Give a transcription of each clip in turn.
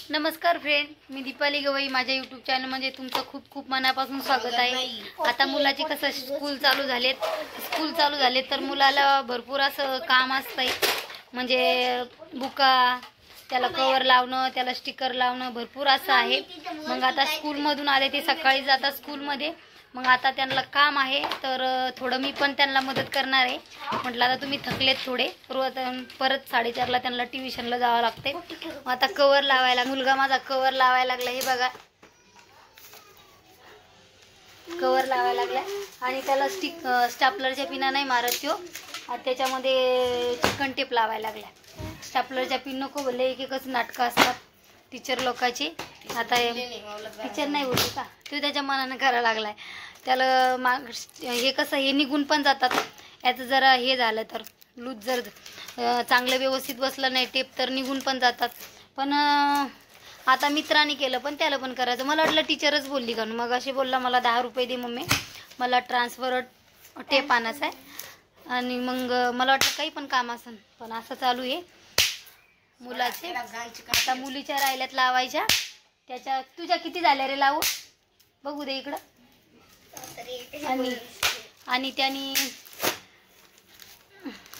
नमस्कार फ्रेंड, मी दीपाली गवई. माझ्या YouTube channel मध्ये तुमचं खूप खूप मनापासून स्वागत आहे. आता मुलाची कसं स्कूल चालू झालेत तर मुलाला भरपूर असं काम असतंय. म्हणजे बुका, त्याला कवर लावणं, त्याला स्टिकर लावणं भरपूर असं आहे. मग आता स्कूलमधून आले, ते सकाळी जातात स्कूलमध्ये. मग आता त्यांना काम आहे तर थोडं मी पण त्यांना मदत करणार आहे. म्हटलं आता तुम्ही थकलेत थोडे, परत 4:30ला त्यांना ट्युशनला जावं लागते. आता कवर लावायला, मुलगा माझा कवर लावायला लागला. हे बघा, कवर लावायला लागला. आणि त्याला स्टॅपलरच्या पिना नाही मारत तो, त्याच्यामध्ये चिकन टेप लावायला लागला. स्टॅपलरच्या पिन नको बोलले, एक एकच नाटकं असतात टीचर लोकांची. आता टीचर नाही बोलली का, तो त्याच्या मनानं करायला लागलाय. त्याला हे कसं, हे निघून पण जातात. याचं जरा हे झालं तर लूज, जर चांगलं व्यवस्थित बसलं नाही टेप तर निघून पण जातात. पण आता मित्रांनी केलं पण त्याला पण करायचं. मला वाटलं टीचरच बोलली का, मग असे बोलला मला 10 रुपये दे मम्मी, मला ट्रान्सफर टेप आणायचं आहे. आणि मग मला वाटलं काही पण काम असेल, पण असं चालू आहे मुलाचे. आता मुलीच्या राहिल्यात लावायच्या. त्याच्या तुझ्या किती झाल्या रे लावू, बघू दे इकडं. आणि त्यांनी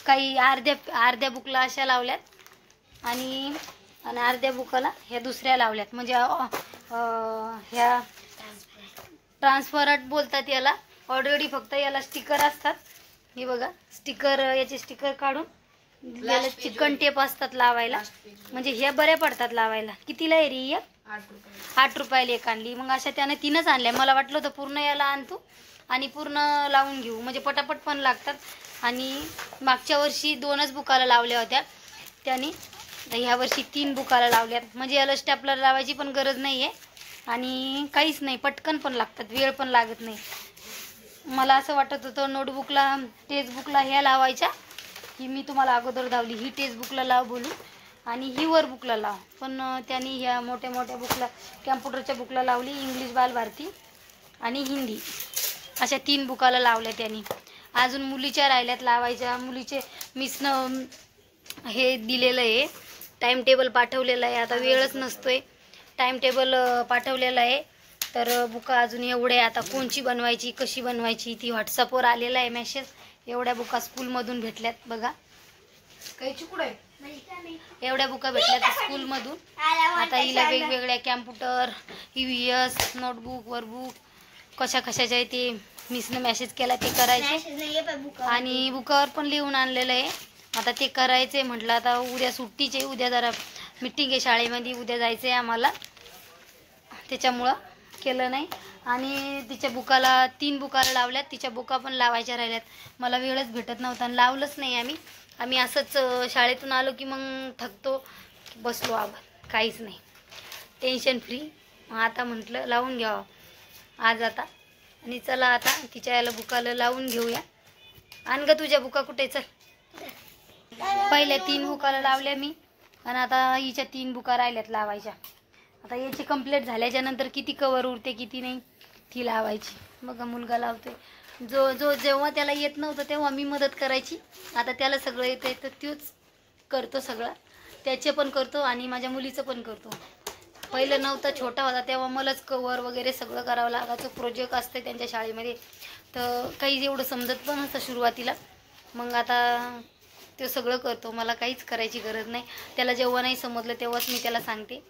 काही अर्ध्या बुकला अशा लावल्यात, आणि अर्ध्या बुकाला ह्या दुसऱ्या लावल्यात. म्हणजे ह्या ट्रान्सफरट बोलतात याला. ऑलरेडी फक्त याला स्टिकर असतात. हे बघा, स्टिकर, याचे स्टिकर काढून याला चिकन टेप असतात लावायला. म्हणजे हे बऱ्या पडतात लावायला. कितीला आहे रे? 8 रुपयाला एक आणली. मग अशा त्याने 3च आणल्या. मला वाटलं होतं पूर्ण याला आणतो आणि पूर्ण लावून घेऊ, म्हणजे पटापट पण लागतात. आणि मागच्या वर्षी 2च बुकाला लावल्या होत्या त्याने, ह्या वर्षी 3 बुकाला लावल्यात. म्हणजे याला स्टॅपलर लावायची पण गरज नाही आहे आणि काहीच नाही, पटकन पण लागतात, वेळ पण लागत नाही. मला असं वाटत होतं नोटबुकला, टेक्स्टबुकला ह्या लावायच्या, ही मी तुम्हाला अगोदर धावली, ही टेक्स्टबुकला लाव बोलू आणि ही वर बुकला लाव. पण त्यांनी ह्या मोठ्या मोठ्या बुकला, कॅम्प्युटरच्या बुकला लावली. इंग्लिश बालभारती आणि हिंदी अशा 3 बुकाला लावल्या त्यांनी. अजून मुलीच्या राहिल्यात लावायच्या. मुलीचे मिसनं हे दिलेलं आहे, टाइम टेबल पाठवलेलं आहे. आता वेळच नसतोय, टाइम टेबल पाठवलेलं आहे. तर बुका अजून एवढ्या, आता कोणची बनवायची, कशी बनवायची, ती व्हॉट्सअपवर आलेला आहे मेसेज. एवढ्या बुका स्कूलमधून भेटल्यात बघा. एवढ्या बुका भेटल्यात स्कूलमधून. आता हिला वेगवेगळ्या कॅम्प्युटर, EVS, नोटबुक, वर्कबुक, कशाच्या आहे ते मिसनं मेसेज केला ते करायचे. आणि बुकावर पण लिहून आणलेलं आहे. आता ते करायचे. म्हटलं आता उद्या सुट्टीचे, उद्या जरा मीटिंग आहे शाळेमध्ये, उद्या जायचं आहे आम्हाला, त्याच्यामुळं केलं नाही. आणि तिच्या बुकाला 3 बुकाला लावल्यात. तिच्या बुका पण लावायच्या राहिल्यात. मला वेळच भेटत नव्हता आणि लावलंच नाही आम्ही असंच शाळेतून आलो की मग थकतो, बसलो आपण, काहीच नाही, टेन्शन फ्री. आता म्हटलं लावून घ्यावं आज आता. आणि चला आता तिच्या याला बुकाला लावून घेऊया. आण ग तुझ्या बुका कुठे, चल. पहिल्या 3 बुकाला लावल्या मी, आणि आता हिच्या 3 बुका राहिल्यात लावायच्या. आता याची कंप्लीट झाल्याच्या नंतर किती कवर उरते किती नाही ती लावायची. बघा मुलगा लावतोय. जेव्हा त्याला येत नव्हतं तेव्हा मी मदत करायची. आता त्याला सगळं येतं तर तोच करतो सगळं. त्याचे पण करतो आणि माझ्या मुलीचं पण करतो. पहिलं नव्हतं, छोटा होता तेव्हा मलाच कवर वगैरे सगळं करावं लागायचं. प्रोजेक्ट असते त्यांच्या शाळेमध्ये, तर काही एवढं समजत पण नसतं सुरुवातीला. मग आता ते सगळं करतो, मला काहीच करायची गरज नाही. त्याला जेव्हा नाही समजलं तेव्हाच मी त्याला सांगते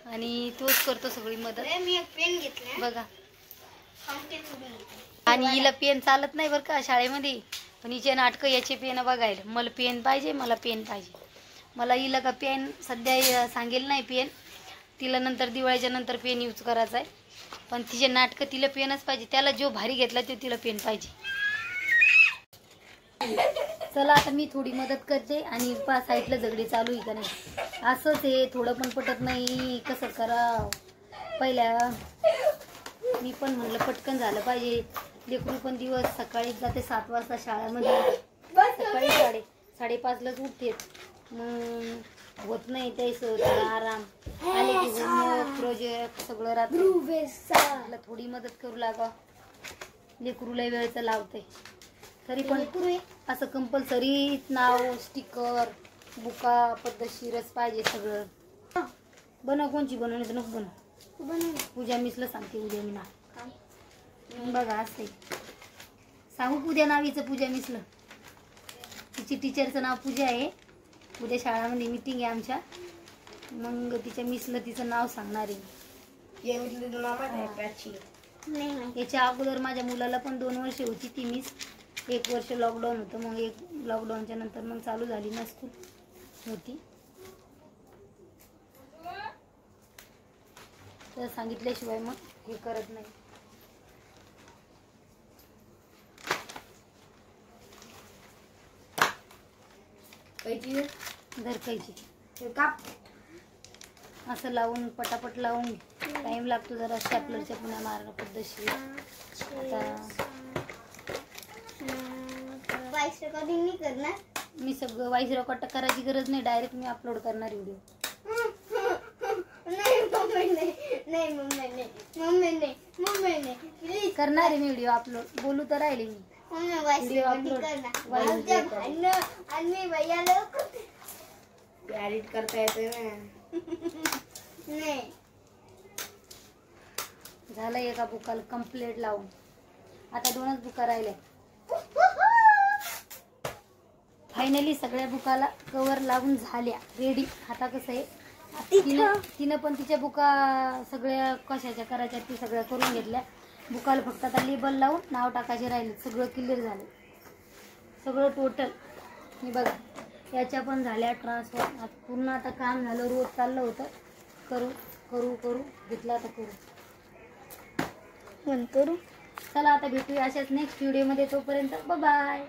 आणि तोच करतो सगळी मदत. मी एक पेन घेतला बघा. आणि हिला पेन चालत नाही बरं का शाळेमध्ये, पण हिचे नाटकं याचे पेन बघायला. मला पेन पाहिजे, मला पेन पाहिजे. मला हिला का पेन सध्या सांगेल नाही पेन, तिला नंतर दिवाळीच्या नंतर पेन यूज करायचा आहे. पण तिचे नाटकं तिला पेनच पाहिजे. त्याला जो भारी घेतला तो तिला पेन पाहिजे. चला आता मी थोडी मदत करते. आणि साईडला झगडे चालू आहे का नाही, असंच आहे, थोडं पण पटत नाही, कसं करावं. पहिल्या मी पण म्हणलं पटकन झालं पाहिजे. लेकरू पण दिवस सकाळी जाते 7 वाजता शाळेमध्ये, सकाळी 5:30लाच उठते. मग होत नाही त्याचं थोडा आराम. आले की होमवर्क, प्रोजेक्ट सगळं राहतं. थोडी मदत करू लागा. लेकरूला वेळचं लावते. तरी पण असं कंपल्सरी नाव, स्टिकर, बुका पद्धतशीरच पाहिजे सगळं. बनव, कोणची बनव, नाही तर नको बनव. पूजा मिसला सांगते उद्या मी नाव. बघा असते सांगू उद्या नाव हिचं, पूजा मिसलं. तिची टीचरचं नाव पूजा आहे. उद्या शाळामध्ये मीटिंग आहे आमच्या, मग तिच्या मिसलं तिचं नाव सांगणार आहे. याच्या अगोदर माझ्या मुलाला पण 2 वर्ष होती ती मिस. 1 वर्ष लॉकडाऊन होतं, मग लॉकडाऊनच्या नंतर मग चालू झाली ना स्कूल होती. तर सांगितल्याशिवाय मग हे करत नाही. धरकायची काप असं लावून पटापट लावून टाइम लागतो जरा. स्टॅपलरच्या पुन्हा मारणं पद्धतशीर. आता मी सगळं वॉइस रेकॉर्ड करायची गरज नाही, डायरेक्ट मी अपलोड करणार व्हिडिओ. करणार आहे मी व्हिडिओ अपलोड. बोलू तर राहिले मी. व्हिडिओ अपलोड एडिट करता येते ना. झालं एका बुकाला कंप्लीट लावून. आता 2च बुका राहिल्या. फायनली सगळ्या बुकाला कवर लावून झाल्या रेडी. आता कसं आहे, तिनं पण तिच्या बुका सगळ्या कशाच्या करायच्या ती सगळ्या करून घेतल्या. बुकाला फक्त आता लेबल लावून नाव टाकायचे राहिले. सगळं क्लिअर झालं सगळं टोटल. मी बघा याच्या पण झाल्या ट्रान्सफर. पूर्ण आता काम झालं. रोज चाललं होतं करू करू करू घेतला आता करू. चला आता भेटूया अशाच नेक्स्ट व्हिडिओमध्ये. तोपर्यंत बाय बाय.